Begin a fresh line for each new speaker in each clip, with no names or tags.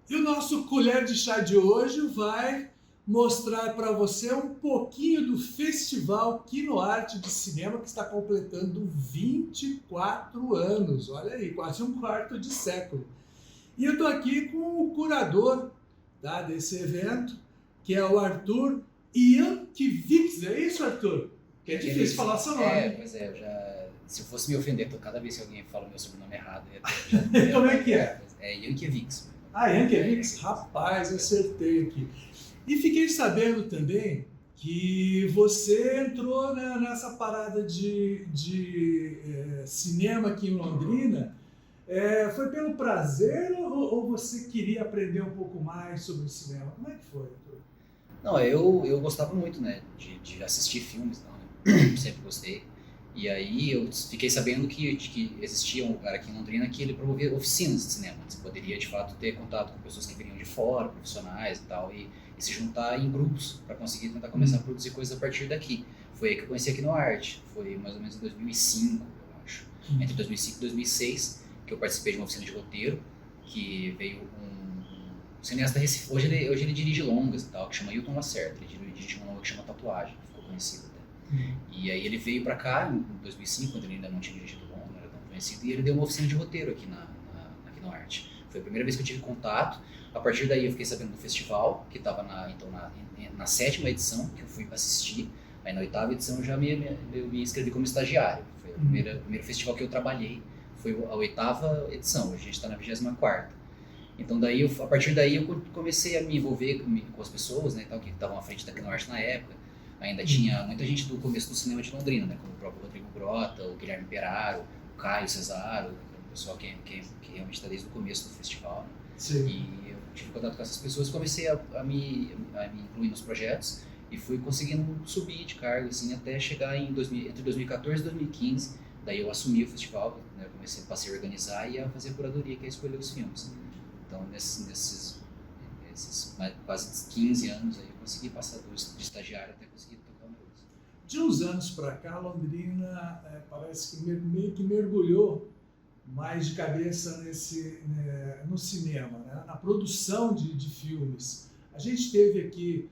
E o nosso colher de chá de hoje vai mostrar para você um pouquinho do Festival Kinoarte de Cinema, que está completando 24 anos. Olha aí, quase um quarto de século. E eu estou aqui com o curador, tá, desse evento, que é o Arthur Yankiewicz. É isso, Arthur? Que é difícil falar seu nome.
Pois é, se eu fosse me ofender, cada vez que alguém fala meu sobrenome errado,
Como é que é?
É Yankiewicz.
Ah, Yankiewicz? Rapaz, acertei aqui. E fiquei sabendo também que você entrou, né, nessa parada de cinema aqui em Londrina. Foi pelo prazer ou você queria aprender um pouco mais sobre o cinema? Como é que foi, Arthur?
Não, eu gostava muito, né, de assistir filmes, não, né? Sempre gostei. E aí eu fiquei sabendo que existia um lugar aqui em Londrina que ele promovia oficinas de cinema. Você poderia, de fato, ter contato com pessoas que vinham de fora, profissionais e tal, e se juntar em grupos para conseguir tentar começar a produzir coisas a partir daqui. Foi aí que eu conheci a Kinoarte, foi mais ou menos em 2005, eu acho. Entre 2005 e 2006, que eu participei de uma oficina de roteiro, que veio um cineasta Recife. Hoje ele dirige longas e tal, que chama Hilton Lacerda. Ele dirige uma longa que chama Tatuagem, ficou conhecido até. E aí ele veio pra cá em 2005, quando ele ainda não tinha dirigido longa, não era tão conhecido, e ele deu uma oficina de roteiro aqui na Kinoarte. Foi a primeira vez que eu tive contato. A partir daí eu fiquei sabendo do festival, que estava na 7ª edição, que eu fui assistir. Aí na 8ª edição eu já me inscrevi como estagiário. Foi o primeiro festival que eu trabalhei, foi a 8ª edição, hoje a gente está na 24ª. Então a partir daí eu comecei a me envolver com as pessoas, né, tal, que estavam à frente da Kinoarte na época. Ainda tinha muita gente do começo do cinema de Londrina, né, como o próprio Rodrigo Grota, o Guilherme Peraro, o Caio Cesaro, o pessoal que realmente está desde o começo do festival. Né?
Sim.
E eu tive contato com essas pessoas, comecei a me incluir nos projetos e fui conseguindo subir de cargo, assim, até chegar entre 2014 e 2015. Daí eu assumi o festival, né, passei a organizar e a fazer a curadoria, que é escolher os filmes. Então, nesses quase 15 anos, aí, eu consegui passar de estagiário até conseguir tocar o negócio.
De uns anos para cá, Londrina parece que meio que mergulhou mais de cabeça no cinema, né? Na produção de filmes. A gente teve aqui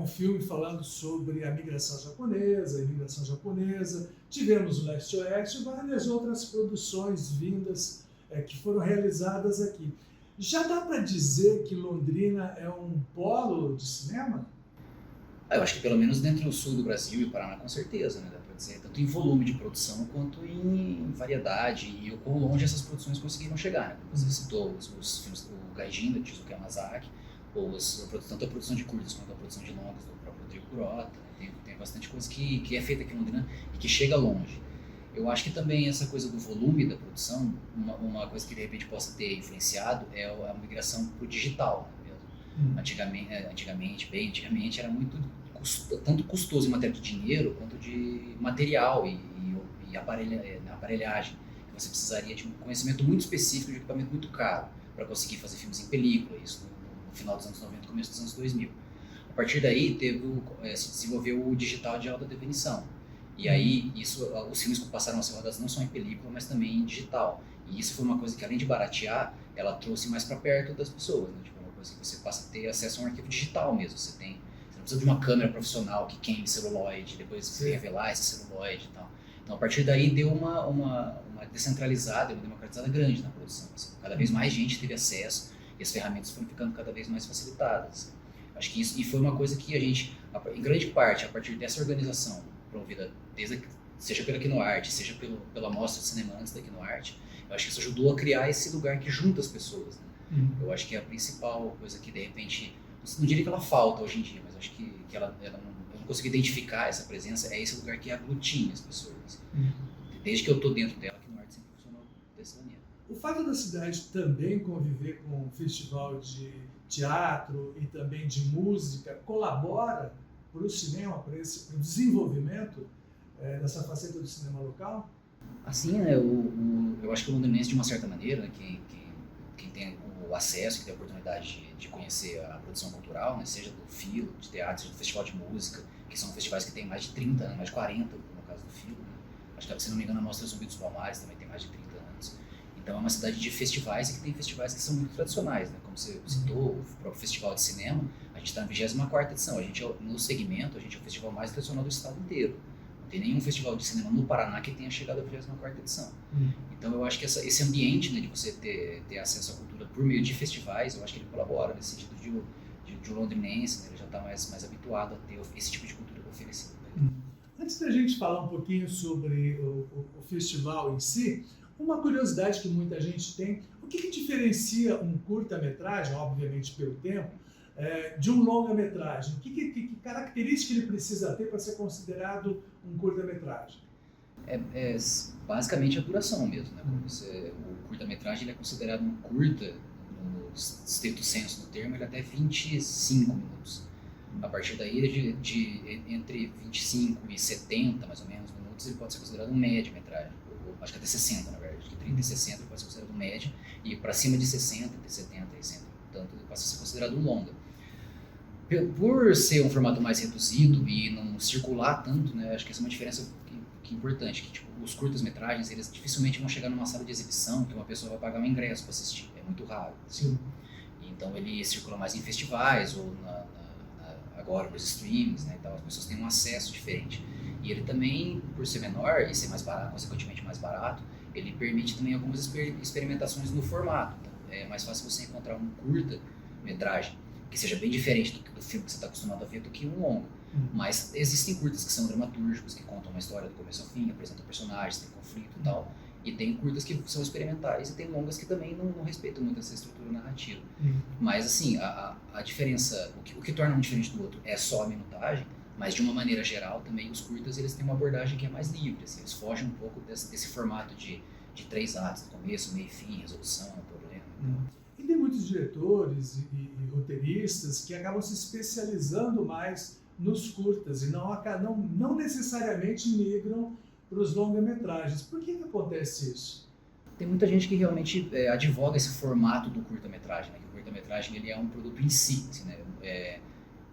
um filme falando sobre a imigração japonesa, tivemos o Leste Oeste e várias outras produções vindas que foram realizadas aqui. Já dá para dizer que Londrina é um polo de cinema?
Eu acho que pelo menos dentro do sul do Brasil e o Paraná, com certeza, né? Dá para dizer, tanto em volume de produção quanto em variedade e o quão longe essas produções conseguiram chegar. Né? Você citou os filmes do Gaijin, do Shizuki Yamazaki, tanto a produção de curtas quanto a produção de longas do próprio Rodrigo Grota. Né? Tem bastante coisa que é feita aqui em Londrina e que chega longe. Eu acho que também essa coisa do volume da produção, uma coisa que de repente possa ter influenciado é a migração para o digital, né, mesmo. Antigamente era muito tanto custoso em matéria de dinheiro quanto de material e aparelhagem. Você precisaria de um conhecimento muito específico, de equipamento muito caro para conseguir fazer filmes em película, isso no final dos anos 90 começo dos anos 2000. A partir daí se desenvolveu o digital de alta definição. E aí, os filmes que passaram a ser rodados não só em película, mas também em digital. E isso foi uma coisa que, além de baratear, ela trouxe mais para perto das pessoas. Né? Tipo, uma coisa que você passa a ter acesso a um arquivo digital mesmo. Você não precisa de uma câmera profissional que queime celuloide, depois revelar esse celuloide e tal. Então, a partir daí, deu uma descentralizada, uma democratizada grande na produção. Assim. Cada vez mais gente teve acesso e as ferramentas foram ficando cada vez mais facilitadas. Acho que isso foi uma coisa que a gente, em grande parte, a partir dessa organização, promovida seja pela Kinoarte, seja pela mostra de cinema antes da Kinoarte, eu acho que isso ajudou a criar esse lugar que junta as pessoas. Né? Eu acho que é a principal coisa que, de repente, não diria que ela falta hoje em dia, mas acho que eu não consigo identificar essa presença, é esse lugar que aglutina as pessoas. Desde que eu estou dentro dela, a Kinoarte sempre funcionou dessa maneira.
O fato da cidade também conviver com um festival de teatro e também de música colabora para o cinema, para o desenvolvimento dessa faceta do cinema local?
Assim, né, eu acho que o londrinense, de uma certa maneira, né, quem tem o acesso, que tem a oportunidade de conhecer a produção cultural, né, seja do Filo, de teatro, seja do Festival de Música, que são festivais que têm mais de 30 anos, mais de 40 no caso do Filo. Né? Acho que, se não me engano, a Mostra Zumbi dos Palmares também tem mais de 30 anos. Então é uma cidade de festivais e que tem festivais que são muito tradicionais, né? Como você citou, o próprio Festival de Cinema, a gente está na 24ª edição, a gente no segmento, a gente é o festival mais tradicional do estado inteiro. Não tem nenhum festival de cinema no Paraná que tenha chegado à 24ª edição. Então eu acho que esse ambiente, né, de você ter acesso à cultura por meio de festivais, eu acho que ele colabora nesse sentido de um londrinense, né? Ele já está mais habituado a ter esse tipo de cultura oferecida.
Antes da gente falar um pouquinho sobre o festival em si, uma curiosidade que muita gente tem, o que diferencia um curta-metragem, obviamente pelo tempo, de um longa-metragem? Que característica ele precisa ter para ser considerado um curta-metragem?
Basicamente a duração mesmo, né? O curta-metragem ele é considerado um curta, no estrito senso do termo, ele é até 25 minutos. A partir daí, entre 25 e 70, mais ou menos, minutos, ele pode ser considerado um média-metragem. Acho que até 60, na verdade. Acho que 30 e 60 ele pode ser considerado um média. E para cima de 60, entre 70 e 100, portanto, ele pode ser considerado um longa. Por ser um formato mais reduzido e não circular tanto, né, acho que essa é uma diferença que é importante. Que, tipo, os curtas-metragens, eles dificilmente vão chegar numa sala de exibição que uma pessoa vai pagar um ingresso para assistir. É muito raro.
Sim.
Então ele circula mais em festivais ou agora nos streams, né, e tal, as pessoas têm um acesso diferente. E ele também, por ser menor e ser mais barato, consequentemente mais barato, ele permite também algumas experimentações no formato. Então, é mais fácil você encontrar um curta-metragem que seja bem diferente do filme que você está acostumado a ver do que um longa. Mas existem curtas que são dramatúrgicos, que contam uma história do começo ao fim, apresentam personagens, tem conflito e tal. E tem curtas que são experimentais e tem longas que também não respeitam muito essa estrutura narrativa. Mas assim, a diferença, o que torna um diferente do outro é só a minutagem, mas de uma maneira geral também os curtas eles têm uma abordagem que é mais livre, assim, eles fogem um pouco desse formato de 3 atos, começo, meio e fim, resolução, problema.
E tem muitos diretores e roteiristas que acabam se especializando mais nos curtas e não necessariamente migram para os longa-metragens. Por que acontece isso?
Tem muita gente que realmente advoga esse formato do curta-metragem, né? Que o curta-metragem ele é um produto em si, assim, né?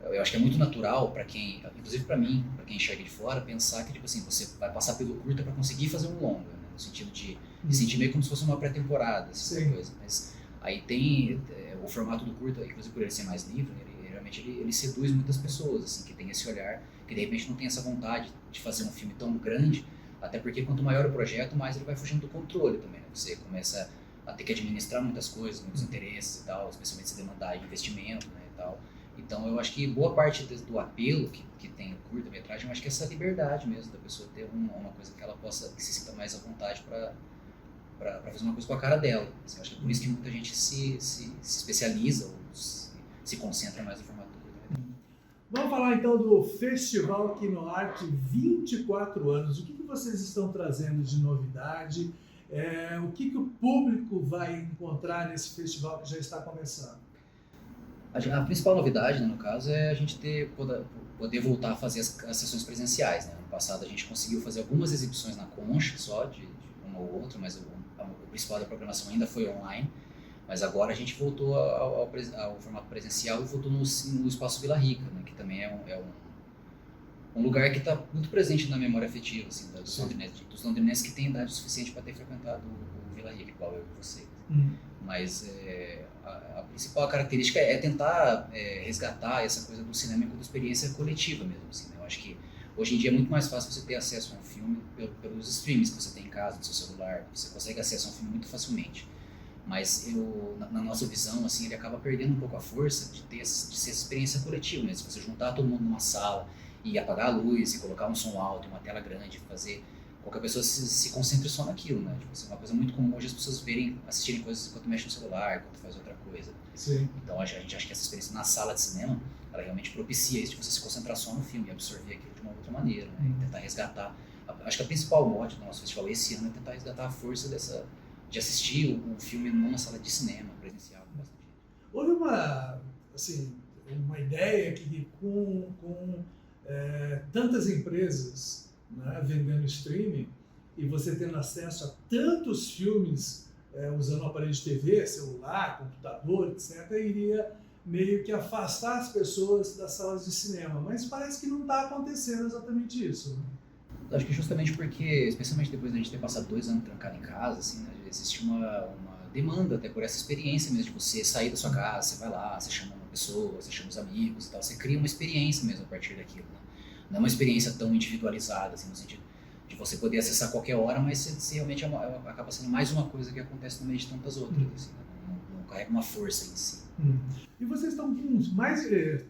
Eu acho que é muito natural para quem, inclusive para mim, para quem enxerga de fora, pensar que tipo assim, você vai passar pelo curta para conseguir fazer um longa, né? No sentido de sentir meio como se fosse uma pré-temporada, assim, coisa. Mas aí tem o formato do curta, inclusive por ele ser mais livre, realmente ele seduz muitas pessoas, assim, que tem esse olhar, que de repente não tem essa vontade de fazer um filme tão grande, até porque quanto maior o projeto, mais ele vai fugindo do controle também, né? Você começa a ter que administrar muitas coisas, muitos interesses e tal, especialmente se demandar investimento, né, e tal. Então eu acho que boa parte do apelo que tem o curta-metragem, eu acho que é essa liberdade mesmo da pessoa ter uma coisa que ela possa, que se sinta mais à vontade para fazer uma coisa com a cara dela. Assim, eu acho que é por isso que muita gente se especializa ou se concentra mais no formato do curta-metragem.
Vamos falar então do Festival Kinoarte 24 anos. O que vocês estão trazendo de novidade? O que o público vai encontrar nesse festival que já está começando?
A principal novidade, né, no caso, é a gente poder voltar a fazer as sessões presenciais, né? No passado a gente conseguiu fazer algumas exibições na Concha só, de uma ou outra, mas o principal da programação ainda foi online. Mas agora a gente voltou ao formato presencial e voltou no Espaço Vila Rica, né, que também é um lugar que está muito presente na memória afetiva assim, dos londrinenses que têm idade suficiente para ter frequentado o Vila Rica, igual eu e você. Mas a principal característica é tentar resgatar essa coisa do cinema enquanto experiência coletiva mesmo. Assim, né? Eu acho que hoje em dia é muito mais fácil você ter acesso a um filme pelos streams que você tem em casa, no seu celular. Você consegue acesso a um filme muito facilmente. Mas na nossa visão, assim, ele acaba perdendo um pouco a força de ser experiência coletiva, né? Se você juntar todo mundo numa sala e apagar a luz e colocar um som alto, uma tela grande, fazer qualquer pessoa se concentre só naquilo, né? Tipo, assim, uma coisa muito comum hoje as pessoas assistirem coisas enquanto mexe no celular, enquanto faz outra coisa.
Sim.
Então a gente acha que essa experiência na sala de cinema, ela realmente propicia isso, de você se concentrar só no filme e absorver aquilo de uma outra maneira, né? E tentar resgatar. Acho que a principal mote do nosso festival esse ano é tentar resgatar a força de assistir um filme numa sala de cinema presencial.
Houve uma ideia que com tantas empresas, né, vendendo streaming e você tendo acesso a tantos filmes usando aparelho de TV, celular, computador, etc., iria meio que afastar as pessoas das salas de cinema. Mas parece que não está acontecendo exatamente isso, né?
Acho que justamente porque, especialmente depois da gente ter passado 2 anos trancado em casa, assim, né, existe uma demanda até por essa experiência mesmo, de você sair da sua casa, você vai lá, você chama uma pessoa, você chama os amigos e tal, você cria uma experiência mesmo a partir daquilo, né? Não é uma experiência tão individualizada, assim, no sentido de você poder acessar a qualquer hora, mas você realmente acaba sendo mais uma coisa que acontece no meio de tantas outras, assim, né? Não carrega uma força em si.
E vocês estão com mais,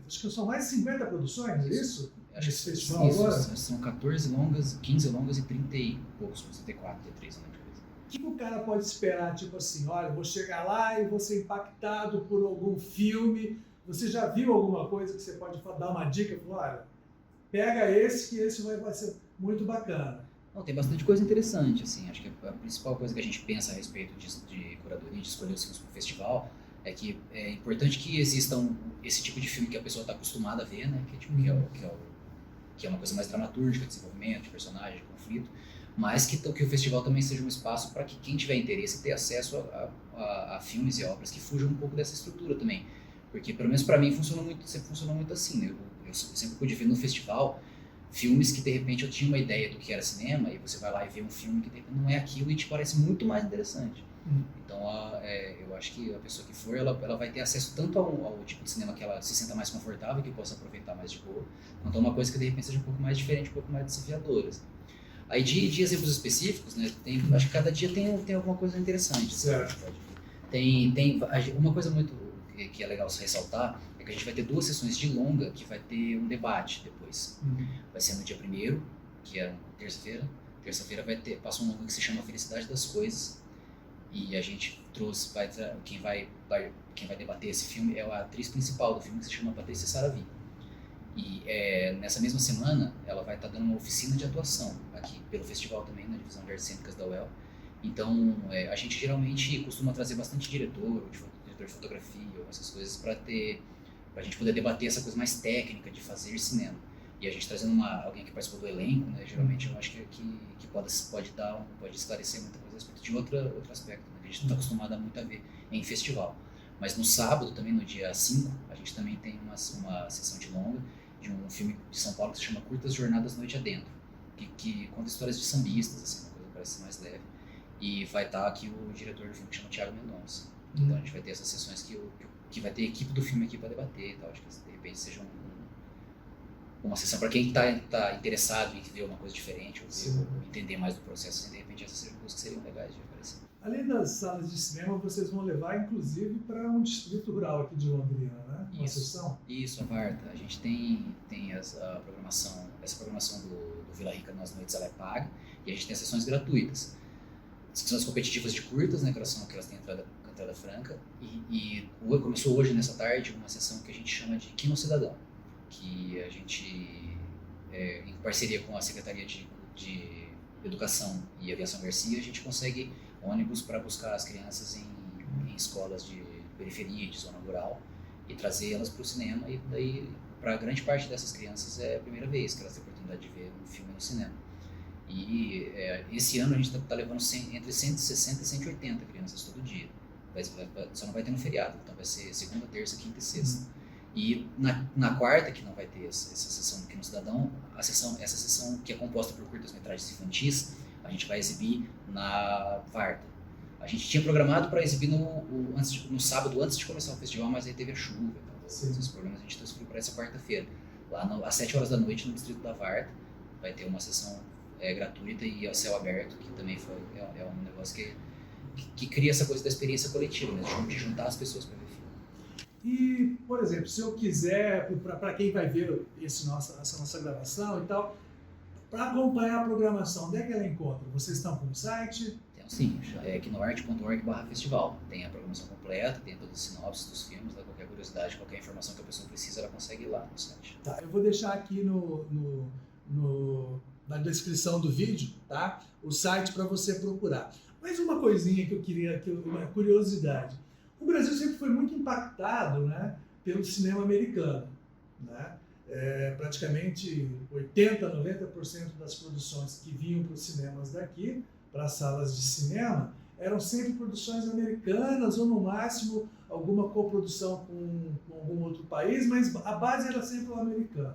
acho que são mais de 50 produções, é isso?
Acho
Nesse
que
festival
isso,
agora?
são 14 longas, 15 longas e 30 e poucos, 34, 33, não lembro.
O que o cara pode esperar? Tipo assim, olha, vou chegar lá e vou ser impactado por algum filme. Você já viu alguma coisa que você pode dar uma dica? Olha, pega esse que esse vai ser muito bacana.
Não, tem bastante coisa interessante, assim. Acho que a principal coisa que a gente pensa a respeito de curadoria, de escolher os filmes para o festival, é que é importante que existam esse tipo de filme que a pessoa está acostumada a ver, né? Que, tipo, que é uma coisa mais dramatúrgica, de desenvolvimento, de personagem, de conflito, mas que o festival também seja um espaço para que quem tiver interesse tenha acesso a filmes e obras que fujam um pouco dessa estrutura também. Porque, pelo menos para mim, sempre funcionou muito assim, né? Eu sempre pude ver no festival filmes que, de repente, eu tinha uma ideia do que era cinema, e você vai lá e vê um filme que não é aquilo e te parece muito mais interessante. Então, eu acho que a pessoa que for, ela vai ter acesso tanto ao tipo de cinema que ela se sinta mais confortável, que possa aproveitar mais de boa, quanto a uma coisa que, de repente, seja um pouco mais diferente, um pouco mais desafiadora. Assim. Aí, de exemplos específicos, né, acho que cada dia tem alguma coisa interessante.
Certo.
Tem uma coisa muito que é legal se ressaltar, é que a gente vai ter 2 sessões de longa que vai ter um debate depois. Vai ser no dia 1º, que é terça-feira. Terça-feira passa um longa que se chama Felicidade das Coisas, e a gente trouxe, quem vai debater esse filme é a atriz principal do filme, que se chama Patrícia Saravy. E nessa mesma semana, ela vai estar dando uma oficina de atuação aqui pelo festival também, na divisão de artes cênicas da UEL. Então, a gente geralmente costuma trazer bastante diretor de fotografia, essas coisas, para a gente poder debater essa coisa mais técnica de fazer cinema. E a gente trazendo alguém que participou do elenco, né, geralmente eu acho que pode esclarecer muita coisa a respeito de outro aspecto, né, que a gente não está acostumado a muito a ver em festival. Mas no sábado, também no dia 5, a gente também tem uma sessão de longa de um filme de São Paulo que se chama Curtas Jornadas Noite Adentro, que conta histórias de sambistas, assim, uma coisa que parece mais leve. E vai estar aqui o diretor do filme, que chama Thiago Mendonça. Então a gente vai ter essas sessões que vai ter a equipe do filme aqui para debater e tal. Acho que de repente seja uma sessão para quem está interessado em ver uma coisa diferente ou entender mais do processo. Assim, de repente essas sejam coisas que seriam legais de aparecer.
Além das salas de cinema, vocês vão levar inclusive para um distrito rural aqui de Londrina, né? Uma sessão?
Isso, a Varta. A gente tem essa programação do Vila Rica nas noites, ela é paga, e a gente tem as sessões gratuitas. São as competitivas de curtas, né, que elas têm entrada franca, e começou hoje, nessa tarde, uma sessão que a gente chama de Kino Cidadão, que a gente, em parceria com a Secretaria de Educação e Aviação Garcia, a gente consegue ônibus para buscar as crianças em escolas de periferia, de zona rural, e trazer elas para o cinema, e daí, para a grande parte dessas crianças, é a primeira vez que elas têm a oportunidade de ver um filme no cinema. E esse ano a gente está levando entre 160 e 180 crianças todo dia. Só não vai ter no feriado, então vai ser segunda, terça, quinta e sexta. E na quarta, que não vai ter essa sessão aqui no Cidadão, essa sessão que é composta por curtas-metragens infantis, a gente vai exibir na Varta. A gente tinha programado para exibir no sábado, antes de começar o festival, mas aí teve a chuva. Esses programas a gente transferiu para essa quarta-feira. Lá às 7 horas da noite, no distrito da Varta, vai ter uma sessão gratuita e ao céu aberto, que também é um negócio que cria essa coisa da experiência coletiva, né? De juntar as pessoas para ver filme.
E, por exemplo, se eu quiser, para quem vai ver essa nossa gravação e tal, para acompanhar a programação, onde é que ela encontra? Vocês estão com o site?
Sim, é kinoarte.org/festival. Tem a programação completa, tem todas as sinopses dos filmes, qualquer curiosidade, qualquer informação que a pessoa precisa, ela consegue ir lá no site. Tá,
eu vou deixar aqui na descrição do vídeo, tá? O site para você procurar. Mas uma coisinha que eu queria, uma curiosidade. O Brasil sempre foi muito impactado, né, pelo cinema americano, né? Praticamente 80%, 90% das produções que vinham para os cinemas daqui, para as salas de cinema, eram sempre produções americanas ou, no máximo, alguma coprodução com algum outro país, mas a base era sempre o americano.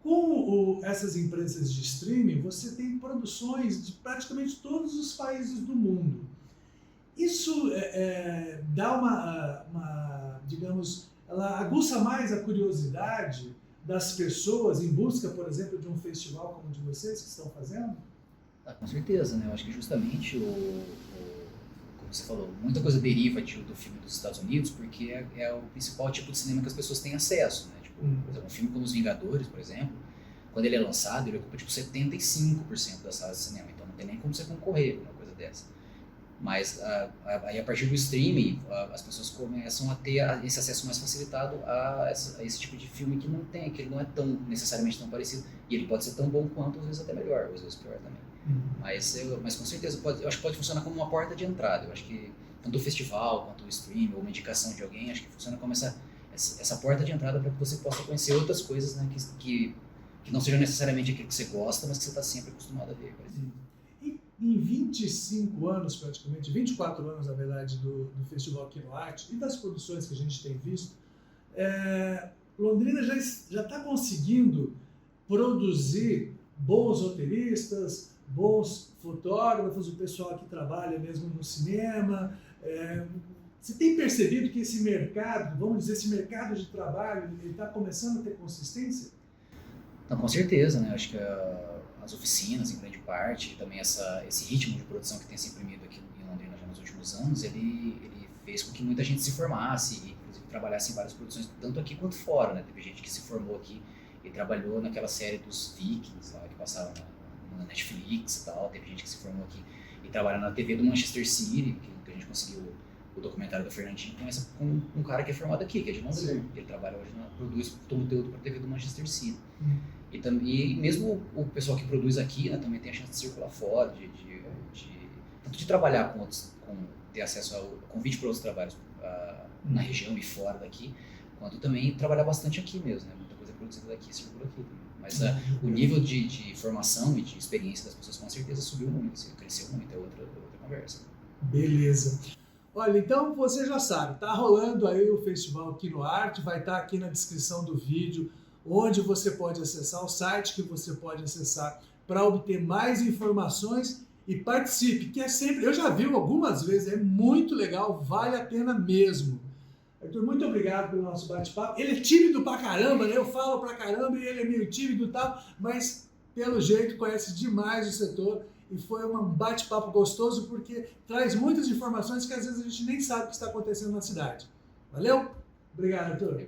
Com essas empresas de streaming, você tem produções de praticamente todos os países do mundo. Isso dá digamos, ela aguça mais a curiosidade das pessoas em busca, por exemplo, de um festival como o de vocês que estão fazendo?
Ah, com certeza, né? Eu acho que justamente como você falou, muita coisa deriva do filme dos Estados Unidos, porque é o principal tipo de cinema que as pessoas têm acesso, né? Tipo, por exemplo, um filme como Os Vingadores, por exemplo, quando ele é lançado, ele ocupa tipo 75% das salas de cinema, então não tem nem como você concorrer com uma coisa dessa. Mas aí a partir do streaming, as pessoas começam a ter esse acesso mais facilitado a esse tipo de filme que não tem, que ele não é tão necessariamente tão parecido, e ele pode ser tão bom quanto, às vezes até melhor, ou às vezes pior também. Mas com certeza, eu acho que pode funcionar como uma porta de entrada. Eu acho que tanto o festival, quanto o stream, ou uma indicação de alguém, acho que funciona como essa porta de entrada para que você possa conhecer outras coisas, né, que não sejam necessariamente aquilo que você gosta, mas que você está sempre acostumado a ver, por exemplo.
Em 25 anos, praticamente, 24 anos, na verdade, do Festival Kinoarte e das produções que a gente tem visto, Londrina já está conseguindo produzir bons roteiristas, bons fotógrafos, o pessoal que trabalha mesmo no cinema. Você tem percebido que esse mercado, vamos dizer, esse mercado de trabalho, está começando a ter consistência?
Não, com certeza, né? Acho que as oficinas, em grande parte, e também esse ritmo de produção que tem se imprimido aqui em Londrina já nos últimos anos, ele fez com que muita gente se formasse e, inclusive, trabalhasse em várias produções, tanto aqui quanto fora, né? Teve gente que se formou aqui e trabalhou naquela série dos Vikings, lá, que passava na Netflix e tal. Teve gente que se formou aqui e trabalha na TV do Manchester City, que a gente conseguiu o documentário do Fernandinho, conhece um cara que é formado aqui, que é de Londrina. Ele trabalha hoje, produz conteúdo para a TV do Manchester City. E mesmo o pessoal que produz aqui, né, também tem a chance de circular fora, tanto de trabalhar com outros, ter acesso ao convite para outros trabalhos na região e fora daqui, quanto também trabalhar bastante aqui mesmo, né? Muita coisa produzida daqui circula aqui também. Mas o nível de formação e de experiência das pessoas com certeza subiu muito, cresceu muito, é outra conversa.
Beleza. Olha, então você já sabe, tá rolando aí o Festival Kinoarte, vai estar aqui na descrição do vídeo, onde você pode acessar o site, que você pode acessar para obter mais informações e participe, que é sempre, eu já vi algumas vezes, é muito legal, vale a pena mesmo. Arthur, muito obrigado pelo nosso bate-papo. Ele é tímido pra caramba, né? Eu falo pra caramba e ele é meio tímido e tal, mas pelo jeito conhece demais o setor e foi um bate-papo gostoso porque traz muitas informações que às vezes a gente nem sabe o que está acontecendo na cidade. Valeu? Obrigado, Arthur.